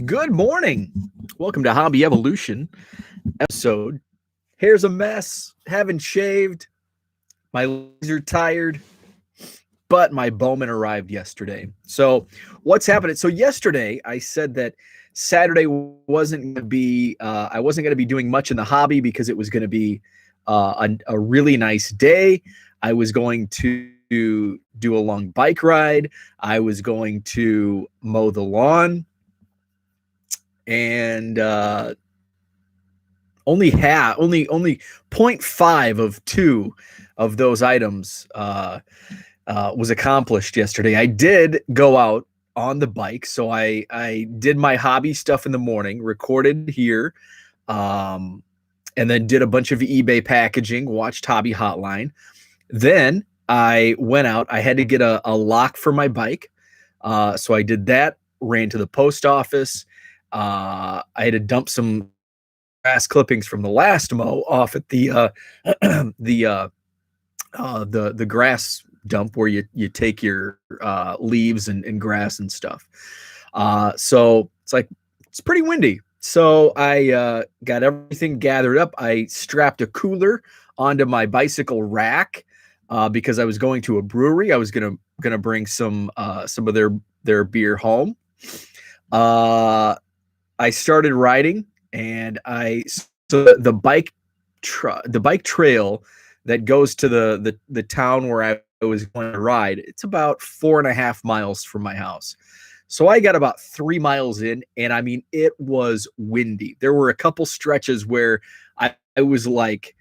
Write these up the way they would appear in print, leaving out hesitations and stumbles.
Good morning. Welcome to Hobby Evolution episode. Hair's a mess. Haven't shaved. My legs are tired. But my Bowman arrived yesterday. So what's happening? So yesterday I said that Saturday wasn't going to be. I wasn't going to be doing much in the hobby because it was going to be a really nice day. I was going to do a long bike ride. I was going to mow the lawn. And only 0.5 of 2 of those items was accomplished yesterday. I did go out on the bike, so I did my hobby stuff in the morning, recorded here, and then did a bunch of eBay packaging, watched Hobby Hotline. Then I went out. I had to get a lock for my bike, so I did that, ran to the post office. I had to dump some grass clippings from the last mow off at the grass dump where you take your leaves and grass and stuff. So it's pretty windy. So I got everything gathered up. I strapped a cooler onto my bicycle rack because I was going to a brewery. I was gonna bring some of their beer home. I started riding, and the bike trail that goes to the town where I was going to ride, it's about 4.5 miles from my house. So I got about 3 miles in, and I mean, it was windy. There were a couple stretches where I was like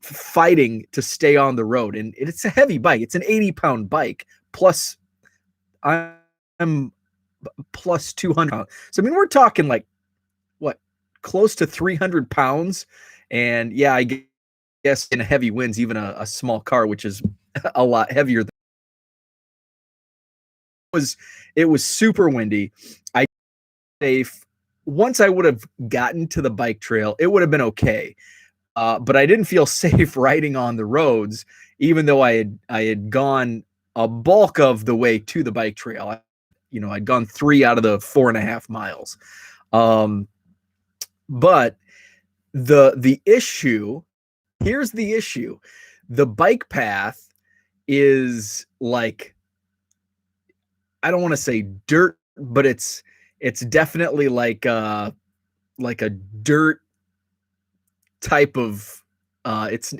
fighting to stay on the road, and it's a heavy bike. It's an 80-pound bike plus I'm plus 200 pounds. So I mean, we're talking like close to 300 pounds. And yeah, I guess in heavy winds, even a small car, which is a lot heavier than it was super windy. I safe. Once I would have gotten to the bike trail, it would have been okay. But I didn't feel safe riding on the roads, even though I had gone a bulk of the way to the bike trail. I'd gone 3 out of the 4.5 miles. But the issue, here's the issue. The bike path is like, I don't want to say dirt, but it's definitely like a dirt type of it's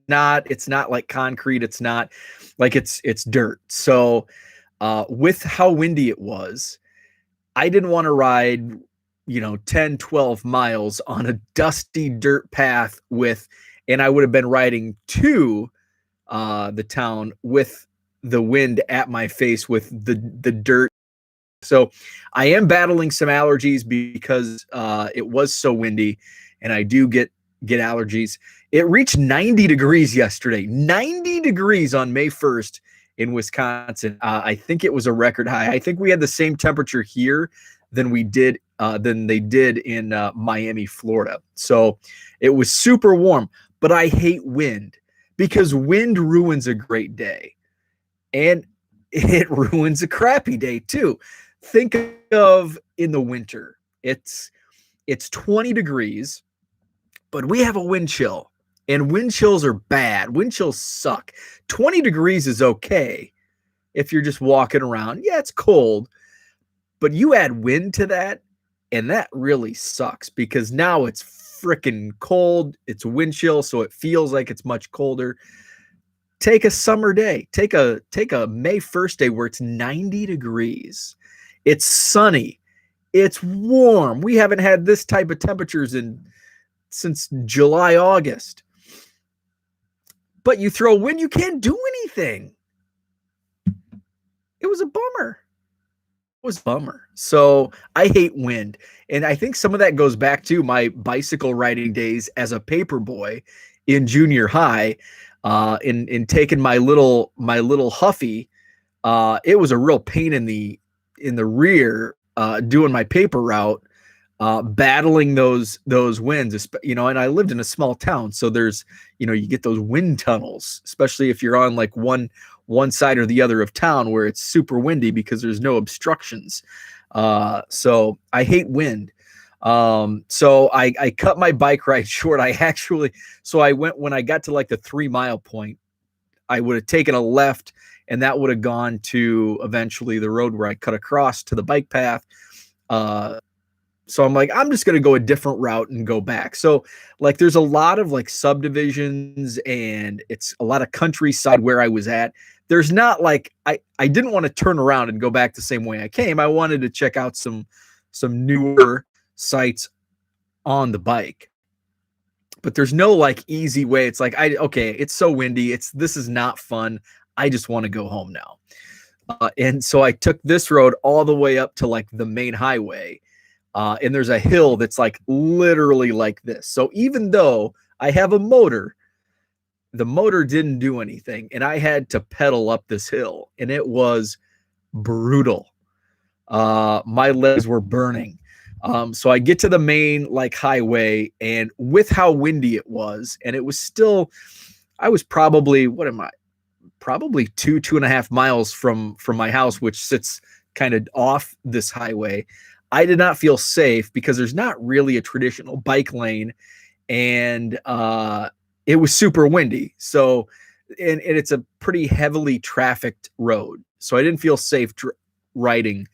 not like concrete. It's not like it's dirt. So with how windy it was, I didn't want to ride 10, 12 miles on a dusty dirt path and I would have been riding to the town with the wind at my face with the dirt. So I am battling some allergies because it was so windy, and I do get allergies. It reached 90 degrees yesterday, 90 degrees on May 1st in Wisconsin. I think it was a record high. I think we had the same temperature here than they did in Miami, Florida. So it was super warm, but I hate wind because wind ruins a great day, and it ruins a crappy day too. Think of in the winter, it's 20 degrees, but we have a wind chill, and wind chills are bad. Wind chills suck. 20 degrees is okay if you're just walking around. Yeah, it's cold, but you add wind to that, and that really sucks because now it's freaking cold. It's wind chill, so it feels like it's much colder. Take a summer day. Take a May 1st day where it's 90 degrees. It's sunny. It's warm. We haven't had this type of temperatures since July, August. But you throw wind, you can't do anything. It was a bummer. So I hate wind. And I think some of that goes back to my bicycle riding days as a paper boy in junior high. In taking my little Huffy, it was a real pain in the rear doing my paper route, battling those winds. And I lived in a small town, so there's you get those wind tunnels, especially if you're on like one side or the other of town where it's super windy because there's no obstructions. So I hate wind. So I cut my bike ride short. So I went, when I got to like the 3 mile point, I would have taken a left, and that would have gone to eventually the road where I cut across to the bike path. So I'm like, I'm just going to go a different route and go back. So like, there's a lot of like subdivisions, and it's a lot of countryside where I was at. There's not like, I didn't want to turn around and go back the same way I came. I wanted to check out some newer sites on the bike, but there's no like easy way. It's like, okay, it's so windy. This is not fun. I just want to go home now. And so I took this road all the way up to like the main highway. And there's a hill that's like literally like this. So even though I have a motor, the motor didn't do anything, and I had to pedal up this hill, and it was brutal. My legs were burning. So I get to the main like highway, and with how windy it was, and it was still, I was probably, probably 2.5 miles from my house, which sits kind of off this highway. I did not feel safe because there's not really a traditional bike lane, and it was super windy. So, and it's a pretty heavily trafficked road. So I didn't feel safe riding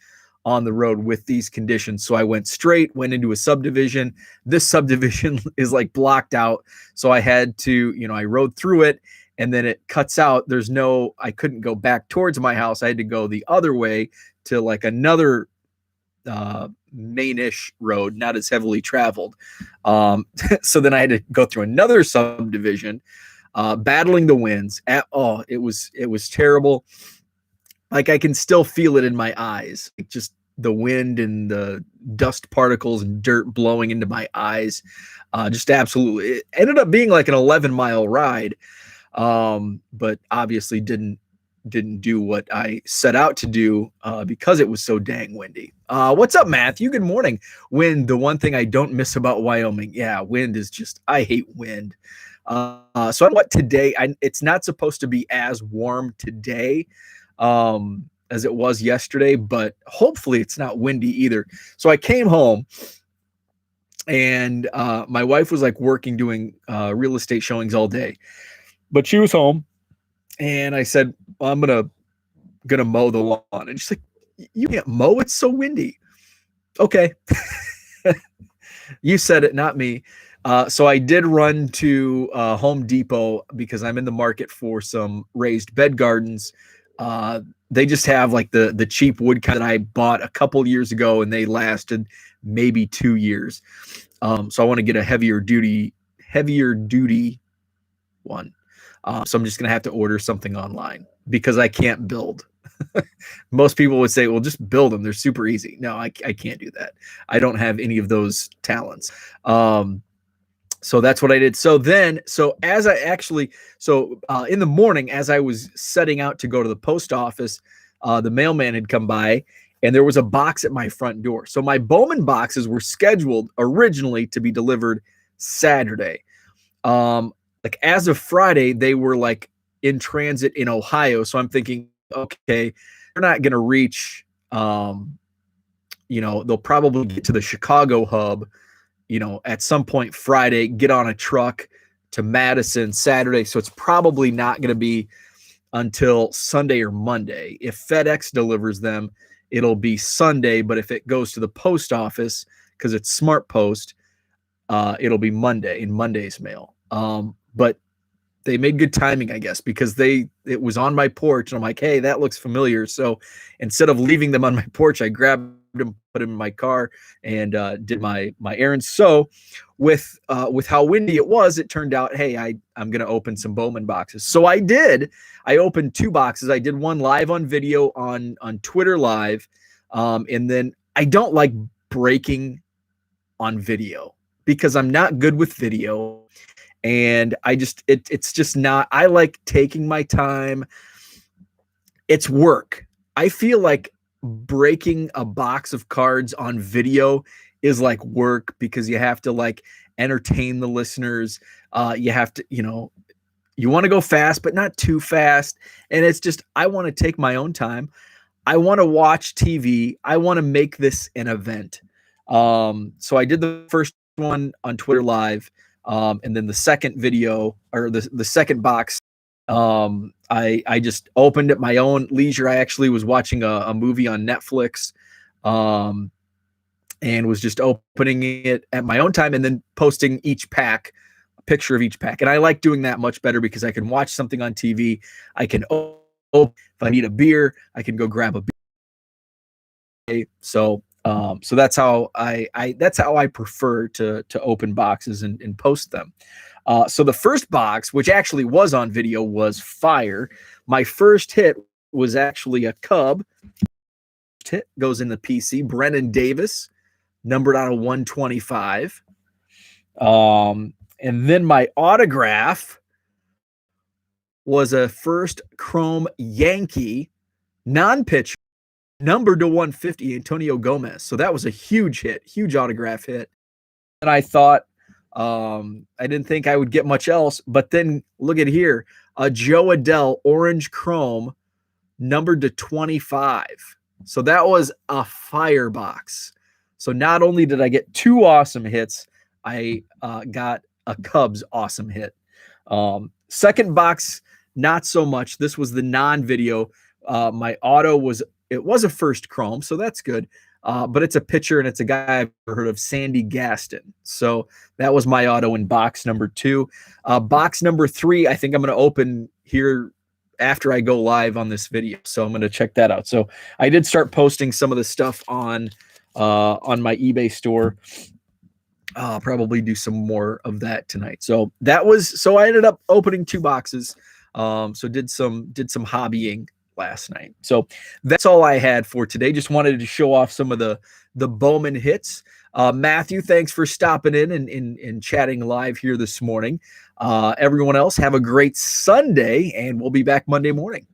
on the road with these conditions. So I went straight, went into a subdivision. This subdivision is like blocked out. So I had to, I rode through it, and then it cuts out. I couldn't go back towards my house. I had to go the other way to like another mainish road, not as heavily traveled. So then I had to go through another subdivision, battling the winds. It was terrible. Like, I can still feel it in my eyes, like just the wind and the dust particles and dirt blowing into my eyes. Just absolutely, it ended up being like an 11-mile ride, but obviously didn't do what I set out to do because it was so dang windy. What's up, Matthew? Good morning. Wind, the one thing I don't miss about Wyoming. Yeah, wind is just, I hate wind. So what today, it's not supposed to be as warm today as it was yesterday, but hopefully it's not windy either. So I came home, and my wife was like working, doing real estate showings all day, but she was home. And I said, well, I'm gonna mow the lawn. And she's like, you can't mow, it's so windy. Okay. You said it, not me. So I did run to Home Depot because I'm in the market for some raised bed gardens. They just have like the cheap wood kind that I bought a couple years ago, and they lasted maybe 2 years. So I want to get a heavier duty one. So I'm just going to have to order something online because I can't build. Most people would say, well, just build them. They're super easy. No, I can't do that. I don't have any of those talents. So that's what I did. So in the morning, as I was setting out to go to the post office, the mailman had come by, and there was a box at my front door. So my Bowman boxes were scheduled originally to be delivered Saturday. Like, as of Friday, they were like in transit in Ohio. So I'm thinking, okay, they're not going to reach, they'll probably get to the Chicago hub, at some point Friday, get on a truck to Madison Saturday. So it's probably not going to be until Sunday or Monday. If FedEx delivers them, it'll be Sunday. But if it goes to the post office, because it's Smart Post, it'll be Monday in Monday's mail. But they made good timing, I guess, because it was on my porch, and I'm like, hey, that looks familiar. So instead of leaving them on my porch, I grabbed them, put them in my car, and did my errands. So with how windy it was, it turned out, hey, I'm going to open some Bowman boxes. So I did. I opened 2 boxes. I did one live on video on Twitter Live. And then I don't like breaking on video because I'm not good with video. And it's just not, I like taking my time. It's work. I feel like breaking a box of cards on video is like work because you have to like entertain the listeners. You have to, you want to go fast, but not too fast. And it's just, I want to take my own time. I want to watch TV. I want to make this an event. So I did the first one on Twitter Live, and then the second video, or the second box, I just opened at my own leisure. I actually was watching a movie on Netflix, and was just opening it at my own time and then posting each pack, a picture of each pack. And I like doing that much better because I can watch something on TV. I can open, if I need a beer, I can go grab a beer. So that's how that's how I prefer to open boxes and post them. So the first box, which actually was on video, was fire. My first hit was actually a Cub. Hit goes in the PC. Brennan Davis, numbered out of 125. And then my autograph was a first Chrome Yankee non-pitcher, numbered to 150, Antonio Gomez. So that was a huge hit, huge autograph hit. And I thought, I didn't think I would get much else, but then look at here, a Joe Adell orange Chrome, numbered to 25. So that was a firebox. So not only did I get two awesome hits, I got a Cubs awesome hit. Second box, not so much. This was the non-video. My auto was a first Chrome, so that's good. But it's a pitcher, and it's a guy I've heard of, Sandy Gaston. So that was my auto in box number 2. Box number 3, I think I'm going to open here after I go live on this video. So I'm going to check that out. So I did start posting some of the stuff on my eBay store. I'll probably do some more of that tonight. So I ended up opening 2 boxes. So did some hobbying last night. So that's all I had for today. Just wanted to show off some of the Bowman hits. Matthew, thanks for stopping in and chatting live here this morning. Everyone else, have a great Sunday, and we'll be back Monday morning.